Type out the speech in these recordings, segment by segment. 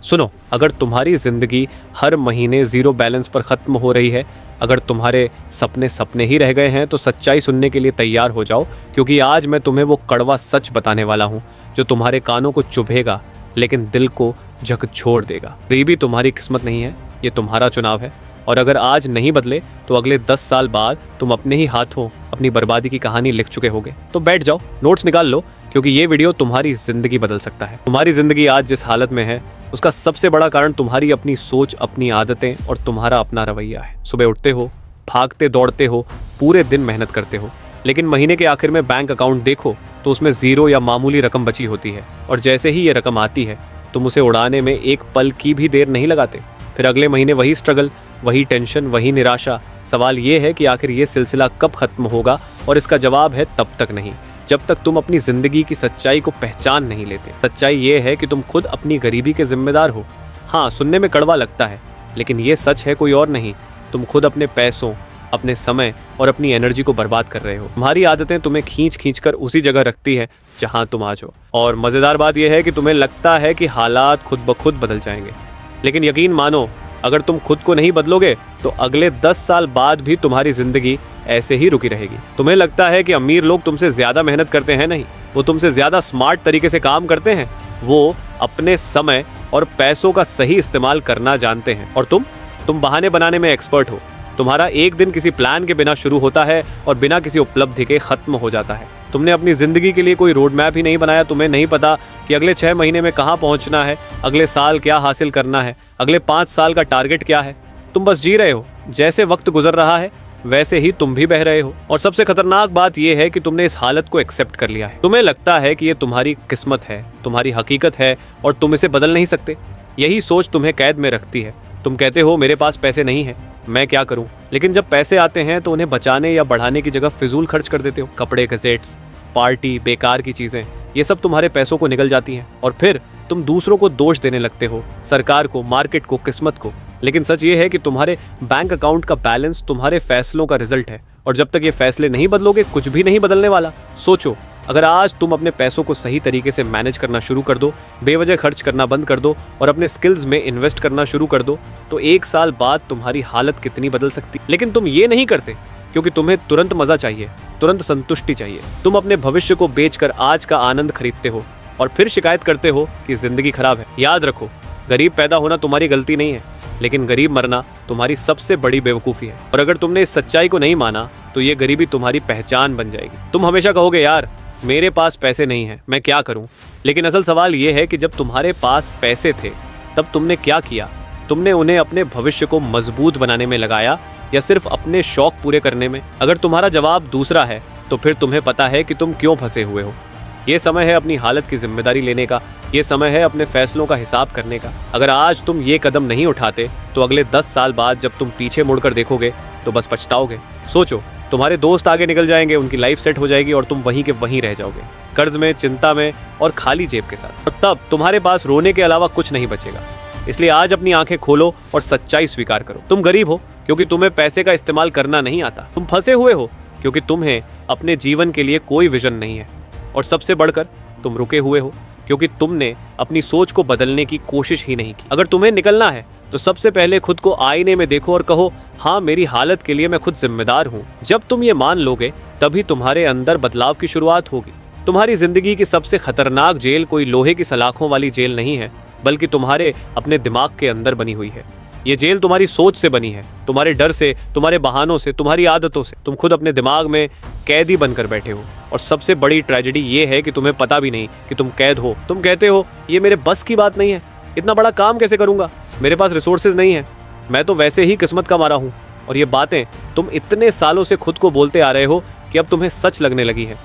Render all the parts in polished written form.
सुनो, अगर तुम्हारी जिंदगी हर महीने जीरो बैलेंस पर खत्म हो रही है, अगर तुम्हारे सपने सपने ही रह गए हैं, तो सच्चाई सुनने के लिए तैयार हो जाओ, क्योंकि आज मैं तुम्हें वो कड़वा सच बताने वाला हूँ जो तुम्हारे कानों को चुभेगा लेकिन दिल को झकझोर देगा। गरीबी तुम्हारी किस्मत नहीं है, ये तुम्हारा चुनाव है। और अगर आज नहीं बदले तो अगले 10 साल बाद तुम अपने ही हाथों अपनी बर्बादी की कहानी लिख चुके होगे। तो बैठ जाओ, नोट्स निकाल लो, क्योंकि ये वीडियो तुम्हारी जिंदगी बदल सकता है। तुम्हारी जिंदगी आज जिस हालत में है उसका सबसे बड़ा कारण तुम्हारी अपनी सोच, अपनी आदतें और तुम्हारा अपना रवैया है। सुबह उठते हो, भागते दौड़ते हो, पूरे दिन मेहनत करते हो, लेकिन महीने के आखिर में बैंक अकाउंट देखो तो उसमें जीरो या मामूली रकम बची होती है। और जैसे ही ये रकम आती है तुम उसे उड़ाने में एक पल की भी देर नहीं लगाते। फिर अगले महीने वही स्ट्रगल, वही टेंशन, वही निराशा। सवाल ये है कि आखिर ये सिलसिला कब खत्म होगा, और इसका जवाब है तब तक नहीं जब तक तुम अपनी जिंदगी की सच्चाई को पहचान नहीं लेते। सच्चाई ये है कि तुम खुद अपनी गरीबी के जिम्मेदार हो। हाँ, सुनने में कड़वा लगता है, लेकिन ये सच है, कोई और नहीं। तुम खुद अपने पैसों, अपने समय और अपनी एनर्जी को बर्बाद कर रहे हो। तुम्हारी आदतें तुम्हें खींच खींच कर उसी जगह रखती है जहां तुम आज हो। और मजेदार बात यह है कि तुम्हें लगता है कि हालात खुद ब खुद बदल जाएंगे, लेकिन यकीन मानो, अगर तुम खुद को नहीं बदलोगे तो अगले 10 साल बाद भी तुम्हारी जिंदगी ऐसे ही रुकी रहेगी। तुम्हें लगता है कि अमीर लोग तुमसे ज्यादा मेहनत करते हैं, नहीं, वो तुमसे ज्यादा स्मार्ट तरीके से काम करते हैं। वो अपने समय और पैसों का सही इस्तेमाल करना जानते हैं, और तुम बहाने बनाने में एक्सपर्ट हो। तुम्हारा एक दिन किसी प्लान के बिना शुरू होता है और बिना किसी उपलब्धि के खत्म हो जाता है। तुमने अपनी जिंदगी के लिए कोई रोड मैप ही नहीं बनाया। तुम्हें नहीं पता कि अगले 6 महीने में कहाँ पहुंचना है, अगले साल क्या हासिल करना है, अगले 5 साल का टारगेट क्या है। तुम बस जी रहे हो, जैसे वक्त गुजर रहा है वैसे ही तुम भी बह रहे हो। और सबसे खतरनाक बात यह है कि तुमने इस हालत को एक्सेप्ट कर लिया है। तुम्हें लगता है कि ये तुम्हारी किस्मत है, तुम्हारी हकीकत है, और तुम इसे बदल नहीं सकते। यही सोच तुम्हें कैद में रखती है। तुम कहते हो, मेरे पास पैसे नहीं है, मैं क्या करूं? लेकिन जब पैसे आते हैं तो उन्हें बचाने या बढ़ाने की जगह फिजूल खर्च कर देते हो। कपड़े, गैजेट्स, पार्टी, बेकार की चीजें, ये सब तुम्हारे पैसों को निकल जाती हैं। और फिर तुम दूसरों को दोष देने लगते हो, सरकार को, मार्केट को, किस्मत को। लेकिन सच ये है कि तुम्हारे बैंक अकाउंट का बैलेंस तुम्हारे फैसलों का रिजल्ट है, और जब तक ये फैसले नहीं बदलोगे कुछ भी नहीं बदलने वाला। सोचो, अगर आज तुम अपने पैसों को सही तरीके से मैनेज करना शुरू कर दो, बेवजह खर्च करना बंद कर दो और अपने स्किल्स में इन्वेस्ट करना शुरू कर दो, तो 1 साल बाद तुम्हारी हालत कितनी बदल सकती। लेकिन तुम ये नहीं करते, क्योंकि तुम्हें तुरंत मजा चाहिए, तुरंत संतुष्टि चाहिए। तुम अपने भविष्य को बेचकर आज का आनंद खरीदते हो और फिर शिकायत करते हो कि जिंदगी खराब है। याद रखो, गरीब पैदा होना तुम्हारी गलती नहीं है, लेकिन गरीब मरना तुम्हारी सबसे बड़ी बेवकूफ़ी है। और अगर तुमने इस सच्चाई को नहीं माना तो ये गरीबी तुम्हारी पहचान बन जाएगी। तुम हमेशा कहोगे, यार मेरे पास पैसे नहीं है, मैं क्या करूं? लेकिन असल सवाल ये है कि जब तुम्हारे पास पैसे थे तब तुमने क्या किया? तुमने उन्हें अपने भविष्य को मजबूत बनाने में लगाया या सिर्फ अपने शौक पूरे करने में? अगर तुम्हारा जवाब दूसरा है तो फिर तुम्हें पता है कि तुम क्यों फंसे हुए हो। ये समय है अपनी हालत की जिम्मेदारी लेने का, ये समय है अपने फैसलों का हिसाब करने का। अगर आज तुम ये कदम नहीं उठाते तो अगले 10 साल बाद जब तुम पीछे मुड़कर देखोगे तो बस पछताओगे। सोचो, तुम्हारे दोस्त आगे निकल जाएंगे, उनकी लाइफ सेट हो जाएगी और तुम वहीं के वहीं रह जाओगे, कर्ज में, चिंता में और खाली जेब के साथ। और तब तुम्हारे पास रोने के अलावा कुछ नहीं बचेगा। इसलिए आज अपनी आंखें खोलो और सच्चाई स्वीकार करो। तुम गरीब हो क्योंकि तुम्हें पैसे का इस्तेमाल करना नहीं आता। तुम फंसे हुए हो क्योंकि तुम्हें अपने जीवन के लिए कोई विजन नहीं है। और सबसे बढ़कर तुम रुके हुए हो क्योंकि तुमने अपनी सोच को बदलने की कोशिश ही नहीं की। अगर तुम्हें निकलना है तो सबसे पहले खुद को आईने में देखो और कहो, हाँ, मेरी हालत के लिए मैं खुद जिम्मेदार हूँ। जब तुम ये मान लोगे तभी तुम्हारे अंदर बदलाव की शुरुआत होगी। तुम्हारी जिंदगी की सबसे खतरनाक जेल कोई लोहे की सलाखों वाली जेल नहीं है, बल्कि तुम्हारे अपने दिमाग के अंदर बनी हुई है। ये जेल तुम्हारी सोच से बनी है, तुम्हारे डर से, तुम्हारे बहानों से, तुम्हारी आदतों से। तुम खुद अपने दिमाग में कैदी बनकर बैठे हो। और सबसे बड़ी ट्रेजेडी ये है कि तुम्हें पता भी नहीं कि तुम कैद हो। तुम कहते हो, ये मेरे बस की बात नहीं है, इतना बड़ा काम कैसे करूंगा, मेरे पास रिसोर्सेज नहीं है, मैं तो वैसे ही किस्मत का मारा हूँ। और ये बातें तुम इतने सालों से खुद को बोलते आ रहे हो कि अब तुम्हें सच लगने लगी है।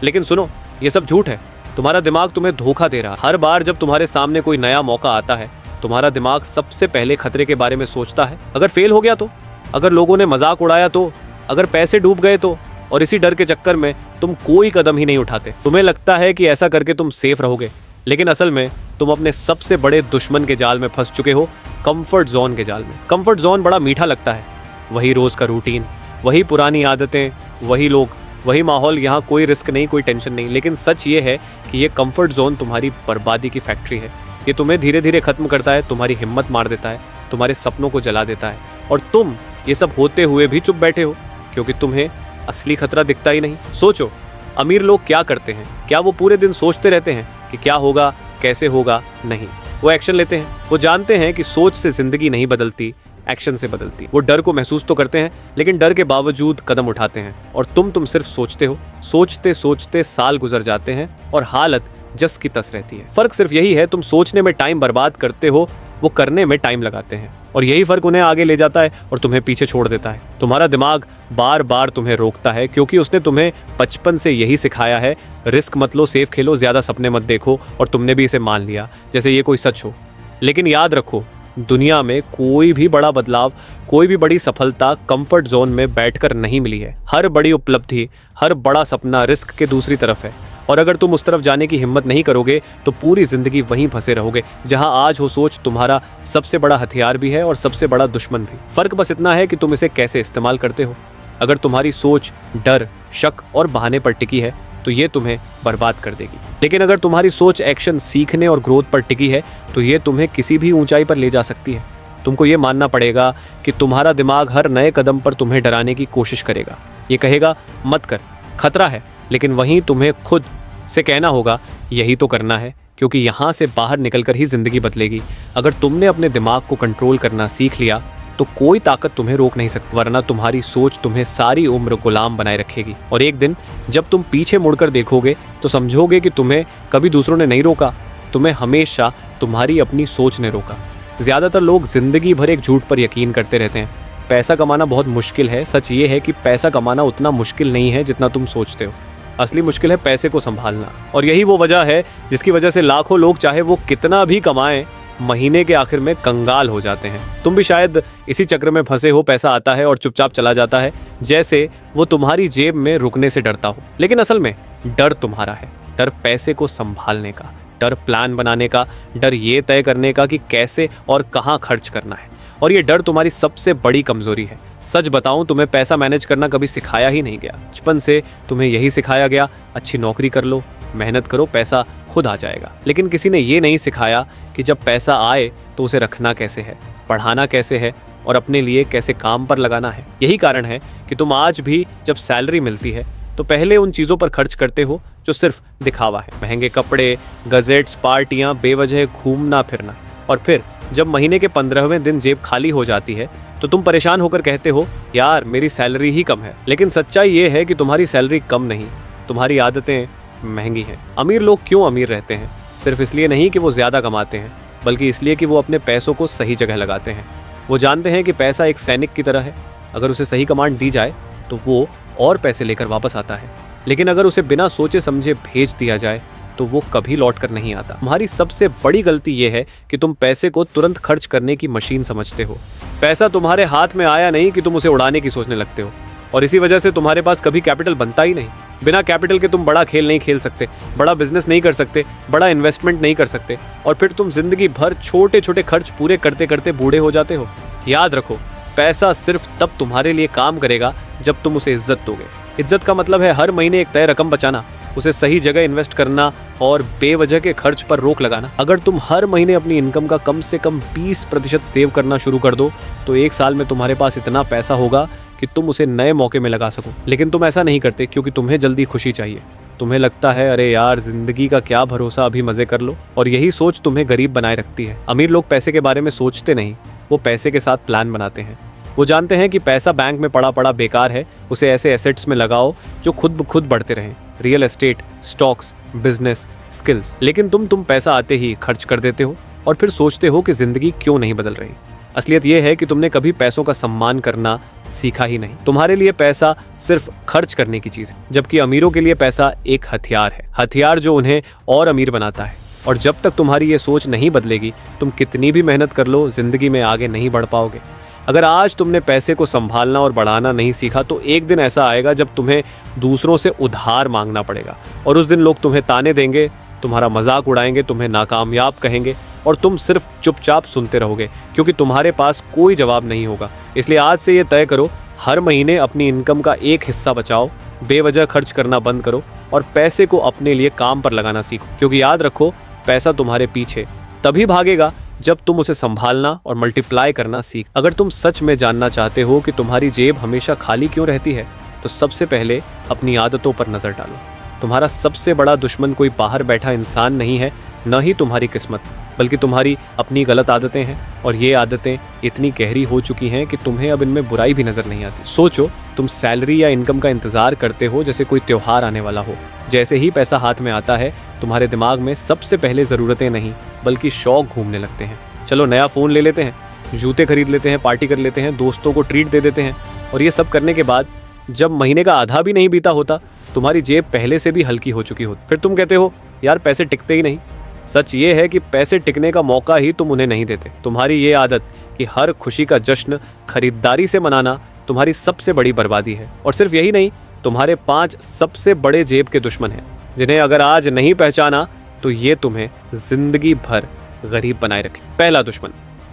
लेकिन सुनो, ये सब झूठ है। तुम्हारा दिमाग तुम्हें धोखा दे रहा है। हर बार जब तुम्हारे सामने कोई नया मौका आता है, तुम्हारा दिमाग सबसे पहले खतरे के बारे में सोचता है। अगर फेल हो गया तो, अगर लोगों ने मजाक उड़ाया तो, अगर पैसे डूब गए तो। और इसी डर के चक्कर में तुम कोई कदम ही नहीं उठाते। तुम्हें लगता है कि ऐसा करके तुम सेफ रहोगे, लेकिन असल में तुम अपने सबसे बड़े दुश्मन के जाल में फंस चुके हो, कंफर्ट जोन के जाल में। कंफर्ट जोन बड़ा मीठा लगता है, वही रोज का रूटीन, वही पुरानी आदतें, वही लोग, वही माहौल। यहाँ कोई रिस्क नहीं, कोई टेंशन नहीं। लेकिन सच ये है कि ये कंफर्ट जोन तुम्हारी बर्बादी की फैक्ट्री है। ये तुम्हें धीरे धीरे खत्म करता है, तुम्हारी हिम्मत मार देता है, तुम्हारे सपनों को जला देता है, और तुम ये सब होते हुए भी चुप बैठे हो क्योंकि तुम्हें असली खतरा दिखता ही नहीं। सोचो, अमीर लोग क्या करते हैं? क्या वो पूरे दिन सोचते रहते हैं कि क्या होगा, कैसे होगा? नहीं, वो एक्शन लेते हैं। वो जानते हैं कि सोच से जिंदगी नहीं बदलती, एक्शन से बदलती। वो डर को महसूस तो करते हैं, लेकिन डर के बावजूद कदम उठाते हैं। और तुम सिर्फ सोचते हो। सोचते सोचते साल गुजर जाते हैं और हालत जस की तस रहती है। फर्क सिर्फ यही है, तुम सोचने में टाइम बर्बाद करते हो, वो करने में टाइम लगाते हैं, और यही फर्क उन्हें आगे ले जाता है और तुम्हें पीछे छोड़ देता है। तुम्हारा दिमाग बार बार तुम्हें रोकता है क्योंकि उसने तुम्हें बचपन से यही सिखाया है, रिस्क मत लो, सेफ खेलो, ज्यादा सपने मत देखो, और तुमने भी इसे मान लिया जैसे ये कोई सच हो। लेकिन याद रखो, दुनिया में कोई भी बड़ा बदलाव, कोई भी बड़ी सफलता कंफर्ट जोन में बैठकर नहीं मिली है। हर बड़ी उपलब्धि, हर बड़ा सपना रिस्क के दूसरी तरफ है, और अगर तुम उस तरफ जाने की हिम्मत नहीं करोगे तो पूरी जिंदगी वहीं फंसे रहोगे जहां आज हो। सोच तुम्हारा सबसे बड़ा हथियार भी है और सबसे बड़ा दुश्मन भी। फर्क बस इतना है कि तुम इसे कैसे इस्तेमाल करते हो। अगर तुम्हारी सोच डर, शक और बहाने पर टिकी है तो ये तुम्हें बर्बाद कर देगी। लेकिन अगर तुम्हारी सोच एक्शन, सीखने और ग्रोथ पर टिकी है तो ये तुम्हें किसी भी ऊंचाई पर ले जा सकती है। तुमको ये मानना पड़ेगा कि तुम्हारा दिमाग हर नए कदम पर तुम्हें डराने की कोशिश करेगा। ये कहेगा मत कर, खतरा है, लेकिन वहीं तुम्हें खुद से कहना होगा यही तो करना है, क्योंकि यहाँ से बाहर निकलकर ही जिंदगी बदलेगी। अगर तुमने अपने दिमाग को कंट्रोल करना सीख लिया तो कोई ताकत तुम्हें रोक नहीं सकती, वरना तुम्हारी सोच तुम्हें सारी उम्र गुलाम बनाए रखेगी। और एक दिन जब तुम पीछे मुड़कर देखोगे तो समझोगे कि तुम्हें कभी दूसरों ने नहीं रोका, तुम्हें हमेशा तुम्हारी अपनी सोच ने रोका। ज़्यादातर लोग जिंदगी भर एक झूठ पर यकीन करते रहते हैं, पैसा कमाना बहुत मुश्किल है। सच ये है कि पैसा कमाना उतना मुश्किल नहीं है जितना तुम सोचते हो। असली मुश्किल है पैसे को संभालना, और यही वो वजह है जिसकी वजह से लाखों लोग चाहे वो कितना भी कमाएं, महीने के आखिर में कंगाल हो जाते हैं। तुम भी शायद इसी चक्र में फंसे हो, पैसा आता है और चुपचाप चला जाता है, जैसे वो तुम्हारी जेब में रुकने से डरता हो। लेकिन असल में डर तुम्हारा है, डर पैसे को संभालने का, डर प्लान बनाने का, डर ये तय करने का कि कैसे और कहाँ खर्च करना है। और ये डर तुम्हारी सबसे बड़ी कमजोरी है। सच बताऊं, तुम्हें पैसा मैनेज करना कभी सिखाया ही नहीं गया। बचपन से तुम्हें यही सिखाया गया, अच्छी नौकरी कर लो, मेहनत करो, पैसा खुद आ जाएगा। लेकिन किसी ने ये नहीं सिखाया कि जब पैसा आए तो उसे रखना कैसे है, बढ़ाना कैसे है और अपने लिए कैसे काम पर लगाना है। यही कारण है कि तुम आज भी जब सैलरी मिलती है तो पहले उन चीज़ों पर खर्च करते हो जो सिर्फ दिखावा है, महंगे कपड़े, गजेट्स, पार्टियां, बेवजह घूमना फिरना। और फिर जब महीने के 15वें दिन जेब खाली हो जाती है तो तुम परेशान होकर कहते हो, यार मेरी सैलरी ही कम है। लेकिन सच्चाई ये है कि तुम्हारी सैलरी कम नहीं, तुम्हारी आदतें महंगी हैं। अमीर लोग क्यों अमीर रहते हैं? सिर्फ इसलिए नहीं कि वो ज़्यादा कमाते हैं, बल्कि इसलिए कि वो अपने पैसों को सही जगह लगाते हैं। वो जानते हैं कि पैसा एक सैनिक की तरह है, अगर उसे सही कमांड दी जाए तो वो और पैसे लेकर वापस आता है, लेकिन अगर उसे बिना सोचे समझे भेज दिया जाए तो वो कभी लौट कर नहीं आता। तुम्हारी सबसे बड़ी गलती ये है कि तुम पैसे को तुरंत खर्च करने की मशीन समझते हो। पैसा तुम्हारे हाथ में आया नहीं कि तुम उसे उड़ाने की सोचने लगते हो, और इसी वजह से तुम्हारे पास कभी कैपिटल बनता ही नहीं। बिना कैपिटल के तुम बड़ा खेल नहीं खेल सकते, बड़ा बिजनेस नहीं कर सकते, बड़ा इन्वेस्टमेंट नहीं कर सकते, और फिर तुम जिंदगी भर छोटे छोटे खर्च पूरे करते करते बूढ़े हो जाते हो। याद रखो, पैसा सिर्फ तब तुम्हारे लिए काम करेगा जब तुम उसे इज्जत दोगे। इज्जत का मतलब है हर महीने एक तय रकम बचाना, उसे सही जगह इन्वेस्ट करना और बेवजह के खर्च पर रोक लगाना। अगर तुम हर महीने अपनी इनकम का कम से कम 20% सेव करना शुरू कर दो तो एक साल में तुम्हारे पास इतना पैसा होगा कि तुम उसे नए मौके में लगा सको। लेकिन तुम ऐसा नहीं करते क्योंकि तुम्हें जल्दी खुशी चाहिए। तुम्हें लगता है अरे यार जिंदगी का क्या भरोसा, अभी मजे कर लो, और यही सोच तुम्हें गरीब बनाए रखती है। अमीर लोग पैसे के बारे में सोचते नहीं, वो पैसे के साथ प्लान बनाते हैं। वो जानते हैं कि पैसा बैंक में पड़ा पड़ा बेकार है, उसे ऐसे एसेट्स में लगाओ जो खुद ब खुद बढ़ते रहें, real estate, stocks, business, skills. लेकिन तुम पैसा आते ही खर्च कर देते हो और फिर सोचते हो कि जिंदगी क्यों नहीं बदल रही। असलियत यह है कि तुमने कभी पैसों का सम्मान करना सीखा ही नहीं। तुम्हारे लिए पैसा सिर्फ खर्च करने की चीज है, जबकि अमीरों के लिए पैसा एक हथियार है, हथियार जो उन्हें और अमीर बनाता है। और जब तक तुम्हारी ये सोच नहीं बदलेगी, तुम कितनी भी मेहनत कर लो, जिंदगी में आगे नहीं बढ़ पाओगे। अगर आज तुमने पैसे को संभालना और बढ़ाना नहीं सीखा तो एक दिन ऐसा आएगा जब तुम्हें दूसरों से उधार मांगना पड़ेगा, और उस दिन लोग तुम्हें ताने देंगे, तुम्हारा मजाक उड़ाएंगे, तुम्हें नाकामयाब कहेंगे, और तुम सिर्फ चुपचाप सुनते रहोगे क्योंकि तुम्हारे पास कोई जवाब नहीं होगा। इसलिए आज से ये तय करो, हर महीने अपनी इनकम का एक हिस्सा बचाओ, बेवजह खर्च करना बंद करो और पैसे को अपने लिए काम पर लगाना सीखो। क्योंकि याद रखो, पैसा तुम्हारे पीछे तभी भागेगा जब तुम उसे संभालना और मल्टीप्लाई करना सीख। अगर तुम सच में जानना चाहते हो कि तुम्हारी जेब हमेशा खाली क्यों रहती है, तो सबसे पहले अपनी आदतों पर नजर डालो। तुम्हारा सबसे बड़ा दुश्मन कोई बाहर बैठा इंसान नहीं है, न ही तुम्हारी किस्मत, बल्कि तुम्हारी अपनी गलत आदतें हैं। और ये आदतें इतनी गहरी हो चुकी हैं कि तुम्हें अब इनमें बुराई भी नजर नहीं आती। सोचो, तुम सैलरी या इनकम का इंतजार करते हो जैसे कोई त्योहार आने वाला हो। जैसे ही पैसा हाथ में आता है, तुम्हारे दिमाग में सबसे पहले ज़रूरतें नहीं बल्कि शौक घूमने लगते हैं। चलो नया फ़ोन ले लेते हैं, जूते खरीद लेते हैं, पार्टी कर लेते हैं, दोस्तों को ट्रीट दे देते हैं। और ये सब करने के बाद जब महीने का आधा भी नहीं बीता होता, तुम्हारी जेब पहले से भी हल्की हो चुकी होती। फिर तुम कहते हो यार पैसे टिकते ही नहीं। सच ये है कि पैसे टिकने का मौका ही तुम उन्हें नहीं देते। तुम्हारी ये आदत कि हर खुशी का जश्न खरीदारी से मनाना तुम्हारी सबसे बड़ी बर्बादी है। और सिर्फ यही नहीं, तुम्हारे 5 सबसे बड़े जेब के दुश्मन हैं, जिन्हें अगर आज नहीं पहचाना तो ये तुम्हें जिंदगी भर गरीब बनाए रखे। पहला दुश्मन,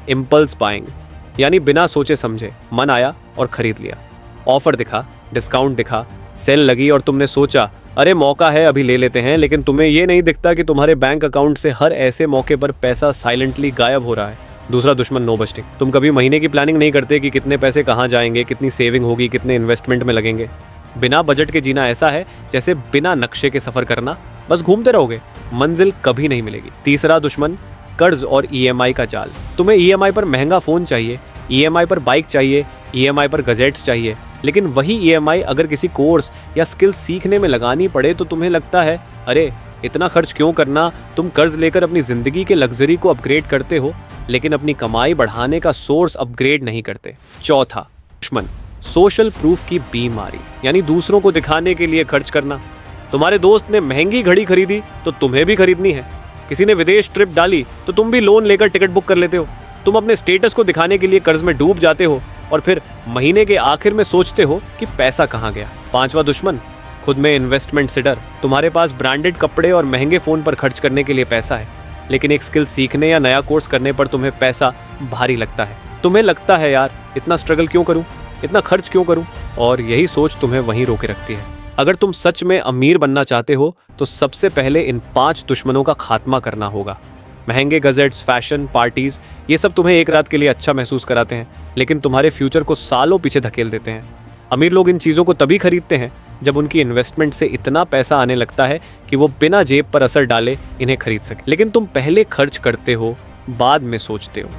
इम्पल्स बाइंग, यानी बिना सोचे समझे मन आया और खरीद लिया। ऑफर दिखा, डिस्काउंट दिखा, सेल लगी और तुमने सोचा अरे मौका है अभी ले लेते हैं, लेकिन तुम्हें ये नहीं दिखता कि तुम्हारे बैंक अकाउंट से हर ऐसे मौके पर पैसा साइलेंटली गायब हो रहा है। दूसरा दुश्मन, नो बजटिंग। तुम कभी महीने की प्लानिंग नहीं करते कि कितने पैसे कहाँ जाएंगे, कितनी सेविंग होगी, कितने इन्वेस्टमेंट में लगेंगे। बिना बजट के जीना ऐसा है जैसे बिना नक्शे के सफर करना, बस घूमते रहोगे, मंजिल कभी नहीं मिलेगी। तीसरा दुश्मन, कर्ज और ईएमआई का जाल। तुम्हें ईएमआई पर महंगा फोन चाहिए, ईएमआई पर बाइक चाहिए, ईएमआई पर गजेट्स चाहिए, लेकिन वही ईएमआई अगर किसी कोर्स या स्किल सीखने में लगानी पड़े तो तुम्हें लगता है अरे इतना खर्च क्यों करना। तुम कर्ज लेकर अपनी जिंदगी के लग्जरी को अपग्रेड करते हो, लेकिन अपनी कमाई बढ़ाने का सोर्स अपग्रेड नहीं करते। चौथा दुश्मन, सोशल प्रूफ की बीमारी, यानी दूसरों को दिखाने के लिए खर्च करना। तुम्हारे दोस्त ने महंगी घड़ी खरीदी तो तुम्हें भी खरीदनी है। किसी ने विदेश ट्रिप डाली तो तुम भी लोन लेकर टिकट बुक कर लेते हो। तुम अपने स्टेटस को दिखाने के लिए कर्ज में डूब जाते हो और फिर महीने के आखिर में सोचते हो कि पैसा कहाँ गया। पांचवा दुश्मन, खुद में इन्वेस्टमेंट से डर। तुम्हारे पास ब्रांडेड कपड़े और महंगे फोन पर खर्च करने के लिए पैसा है, लेकिन एक स्किल सीखने या नया कोर्स करने पर तुम्हें पैसा भारी लगता है। तुम्हें लगता है यार इतना स्ट्रगल क्यों करूं, इतना खर्च क्यों करूं, और यही सोच तुम्हें वहीं रोके रखती है। अगर तुम सच में अमीर बनना चाहते हो तो सबसे पहले इन 5 दुश्मनों का खात्मा करना होगा। महंगे गजेट्स, फैशन, पार्टीज, ये सब तुम्हें एक रात के लिए अच्छा महसूस कराते हैं, लेकिन तुम्हारे फ्यूचर को सालों पीछे धकेल देते हैं। अमीर लोग इन चीज़ों को तभी खरीदते हैं जब उनकी इन्वेस्टमेंट से इतना पैसा आने लगता है कि वो बिना जेब पर असर डाले इन्हें खरीद सके। लेकिन तुम पहले खर्च करते हो, बाद में सोचते हो,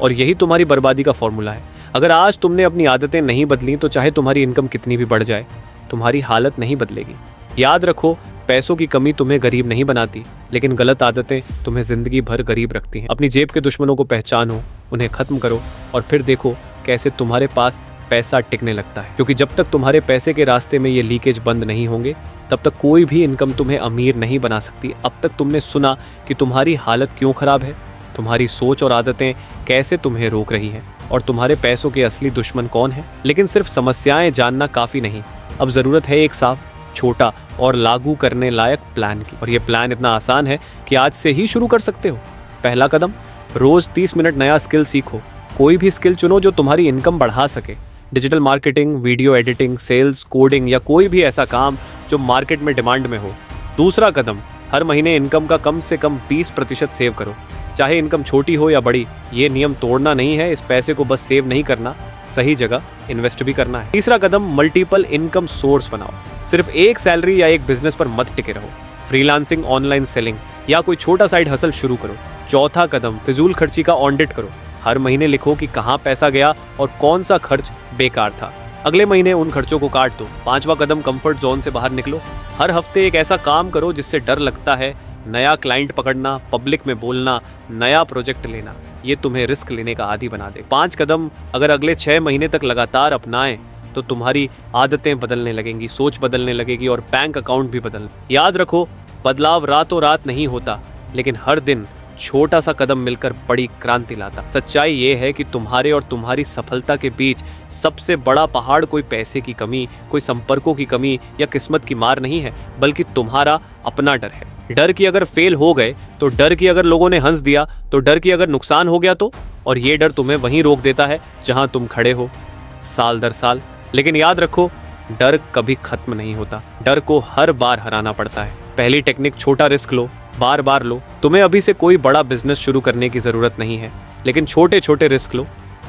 और यही तुम्हारी बर्बादी का फॉर्मूला है। अगर आज तुमने अपनी आदतें नहीं बदली तो चाहे तुम्हारी इनकम कितनी भी बढ़ जाए, तुम्हारी हालत नहीं बदलेगी। याद रखो, पैसों की कमी तुम्हें गरीब नहीं बनाती, लेकिन गलत आदतें तुम्हें जिंदगी भर गरीब रखती हैं। अपनी जेब के दुश्मनों को पहचानो, उन्हें खत्म करो, और फिर देखो कैसे तुम्हारे पास पैसा टिकने लगता है। क्योंकि जब तक तुम्हारे पैसे के रास्ते में ये लीकेज बंद नहीं होंगे, तब तक कोई भी इनकम तुम्हें अमीर नहीं बना सकती। अब तक तुमने सुना कि तुम्हारी हालत क्यों खराब है, तुम्हारी सोच और आदतें कैसे तुम्हें रोक रही हैं, और तुम्हारे पैसों के असली दुश्मन कौन है। लेकिन सिर्फ समस्याएं जानना काफ़ी नहीं, अब ज़रूरत है एक साफ, छोटा और लागू करने लायक प्लान की। और ये प्लान इतना आसान है कि आज से ही शुरू कर सकते हो। पहला कदम, रोज़ 30 मिनट नया स्किल सीखो। कोई भी स्किल चुनो जो तुम्हारी इनकम बढ़ा सके। Digital marketing, video editing, sales, coding या कोई भी ऐसा काम जो मार्केट में डिमांड में हो। दूसरा कदम, हर महीने इनकम का कम से कम 20% सेव करो। चाहे इनकम छोटी हो या बड़ी, ये नियम तोड़ना नहीं है। इस पैसे को बस सेव नहीं करना, सही जगह इन्वेस्ट भी करना है। तीसरा कदम, मल्टीपल इनकम सोर्स बनाओ। सिर्फ एक सैलरी या एक बिजनेस पर मत टिके रहो। फ्रीलांसिंग, ऑनलाइन सेलिंग या कोई छोटा साइड हसल शुरू करो। चौथा कदम, फिजूल खर्ची का ऑडिट करो। हर महीने लिखो कि कहाँ पैसा गया और कौन सा खर्च बेकार था। अगले महीने उन खर्चों को काट दो। पांचवा कदम, कंफर्ट जोन से बाहर निकलो। हर हफ्ते एक ऐसा काम करो जिससे डर लगता है। नया क्लाइंट पकड़ना, पब्लिक में बोलना, नया प्रोजेक्ट लेना, ये तुम्हें रिस्क लेने का आदी बना दे। 5 कदम अगर अगले 6 महीने तक लगातार अपनाएं तो तुम्हारी आदतें बदलने लगेंगी, सोच बदलने लगेगी और बैंक अकाउंट भी बदलने। याद रखो, बदलाव रातों रात नहीं होता, लेकिन हर दिन छोटा सा कदम मिलकर बड़ी क्रांति लाता। सच्चाई ये है कि तुम्हारे और तुम्हारी सफलता के बीच सबसे बड़ा पहाड़ कोई पैसे की कमी, कोई संपर्कों की कमी या किस्मत की मार नहीं है, बल्कि तुम्हारा अपना डर है। डर की अगर फेल हो गए तो, डर की अगर लोगों ने हंस दिया तो, डर की अगर नुकसान हो गया तो, और ये डर तुम्हें वहीं रोक देता है जहां तुम खड़े हो, साल दर साल। लेकिन याद रखो, डर कभी खत्म नहीं होता। डर को हर बार हराना पड़ता है। पहली टेक्निक, छोटा रिस्क लो। बार बार लो। तुम्हें अभी से कोई बड़ा बिजनेस शुरू करने की जरूरत नहीं है, लेकिन छोटे छोटे रिस्क लो।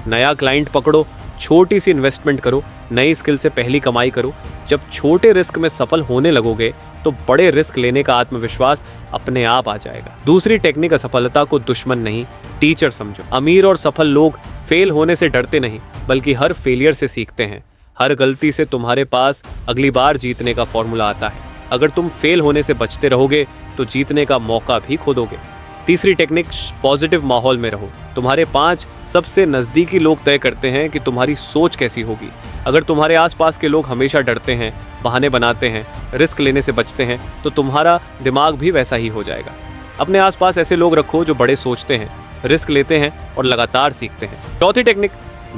नया क्लाइंट पकड़ो, छोटी सी इन्वेस्टमेंट करो, नई स्किल से पहली कमाई करो। जब छोटे रिस्क में सफल होने लगोगे तो बड़े रिस्क लेने का आत्मविश्वास अपने आप आ जाएगा। दूसरी टेक्निक, असफलता को दुश्मन नहीं टीचर समझो। अमीर और सफल लोग फेल होने से डरते नहीं, बल्कि हर फेलियर से सीखते हैं। हर गलती से तुम्हारे पास अगली बार जीतने का फॉर्मूला आता है। अगर तुम फेल होने से बचते रहोगे तो जीतने का मौका भी खो दोगे। तीसरी टेक्निक, पॉजिटिव माहौल में रहो। तुम्हारे 5 सबसे नज़दीकी लोग तय करते हैं कि तुम्हारी सोच कैसी होगी। अगर तुम्हारे आसपास के लोग हमेशा डरते हैं, बहाने बनाते हैं, रिस्क लेने से बचते हैं, तो तुम्हारा दिमाग भी वैसा ही हो जाएगा। अपने आसपास ऐसे लोग रखो जो बड़े सोचते हैं, रिस्क लेते हैं और लगातार सीखते हैं। चौथी टेक्निक,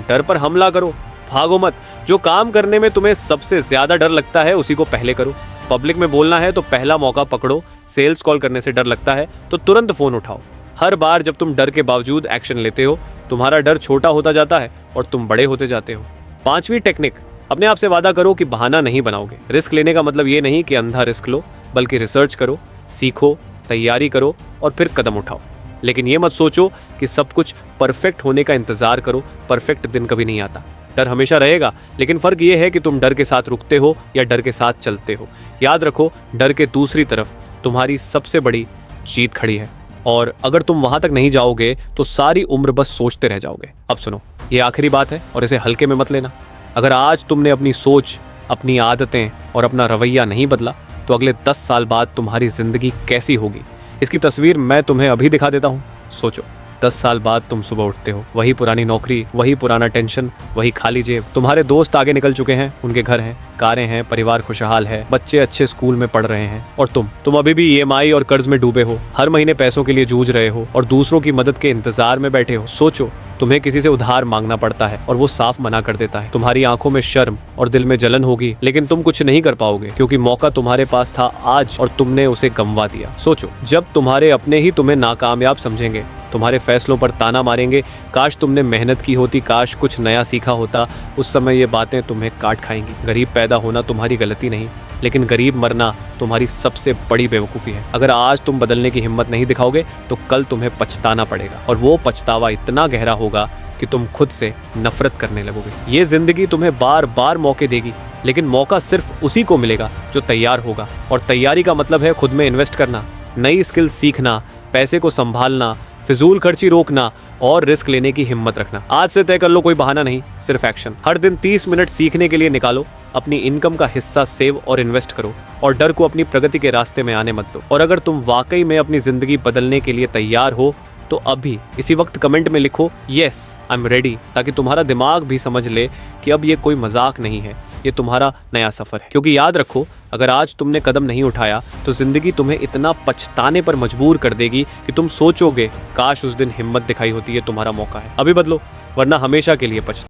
डर पर हमला करो, भागो मत। जो काम करने में तुम्हें सबसे ज्यादा डर लगता है उसी को पहले करो। पब्लिक में बोलना है तो पहला मौका पकड़ो। सेल्स कॉल करने से डर लगता है तो तुरंत फोन उठाओ। हर बार जब तुम डर के बावजूद एक्शन लेते हो, तुम्हारा डर छोटा होता जाता है और तुम बड़े होते जाते हो। पांचवी टेक्निक, अपने आप से वादा करो कि बहाना नहीं बनाओगे। रिस्क लेने का मतलब ये नहीं कि अंधा रिस्क लो, बल्कि रिसर्च करो, सीखो, तैयारी करो और फिर कदम उठाओ। लेकिन ये मत सोचो कि सब कुछ परफेक्ट होने का इंतजार करो। परफेक्ट दिन कभी नहीं आता। डर हमेशा रहेगा, लेकिन फर्क ये है कि तुम डर के साथ रुकते हो या डर के साथ चलते हो। याद रखो, डर के दूसरी तरफ तुम्हारी सबसे बड़ी जीत खड़ी है, और अगर तुम वहां तक नहीं जाओगे तो सारी उम्र बस सोचते रह जाओगे। अब सुनो, ये आखिरी बात है और इसे हल्के में मत लेना। अगर आज तुमने अपनी सोच, अपनी आदतें और अपना रवैया नहीं बदला, तो अगले 10 साल बाद तुम्हारी जिंदगी कैसी होगी, इसकी तस्वीर मैं तुम्हें अभी दिखा देता हूँ। सोचो, 10 साल बाद तुम सुबह उठते हो, वही पुरानी नौकरी, वही पुराना टेंशन, वही खाली जेब। तुम्हारे दोस्त आगे निकल चुके हैं, उनके घर हैं, कारें हैं, परिवार खुशहाल है, बच्चे अच्छे स्कूल में पढ़ रहे हैं, और तुम अभी भी EMI और कर्ज में डूबे हो। हर महीने पैसों के लिए जूझ रहे हो और दूसरों की मदद के इंतजार में बैठे हो। सोचो, तुम्हें किसी से उधार मांगना पड़ता है और वो साफ मना कर देता है। तुम्हारी आंखों में शर्म और दिल में जलन होगी, लेकिन तुम कुछ नहीं कर पाओगे क्योंकि मौका तुम्हारे पास था आज और तुमने उसे गंवा दिया। सोचो, जब तुम्हारे अपने ही तुम्हें नाकामयाब समझेंगे, तुम्हारे फैसलों पर ताना मारेंगे, काश तुमने मेहनत की होती, काश कुछ नया सीखा होता, उस समय ये बातें तुम्हें काट खाएंगी। गरीब पैदा होना तुम्हारी गलती नहीं, लेकिन गरीब मरना तुम्हारी सबसे बड़ी बेवकूफ़ी है। अगर आज तुम बदलने की हिम्मत नहीं दिखाओगे तो कल तुम्हें पछताना पड़ेगा, और वो पछतावा इतना गहरा होगा कि तुम खुद से नफरत करने लगोगे। ये जिंदगी तुम्हें बार बार मौके देगी, लेकिन मौका सिर्फ उसी को मिलेगा जो तैयार होगा। और तैयारी का मतलब है खुद में इन्वेस्ट करना, नई स्किल सीखना, पैसे को संभालना, फिजूल खर्ची रोकना और रिस्क लेने की हिम्मत रखना। आज से तय कर लो, कोई बहाना नहीं, सिर्फ एक्शन। हर दिन 30 मिनट सीखने के लिए निकालो। अपनी इनकम का हिस्सा सेव और इन्वेस्ट करो, और डर को अपनी प्रगति के रास्ते में आने मत दो। और अगर तुम वाकई में अपनी जिंदगी बदलने के लिए तैयार हो तो अभी इसी वक्त कमेंट में लिखो यस आई एम रेडी, ताकि तुम्हारा दिमाग भी समझ ले कि अब ये कोई मजाक नहीं है, ये तुम्हारा नया सफर है। क्योंकि याद रखो, अगर आज तुमने कदम नहीं उठाया तो जिंदगी तुम्हें इतना पछताने पर मजबूर कर देगी कि तुम सोचोगे काश उस दिन हिम्मत दिखाई होती। है तुम्हारा मौका है, अभी बदलो, वरना हमेशा के लिए पछताओगे।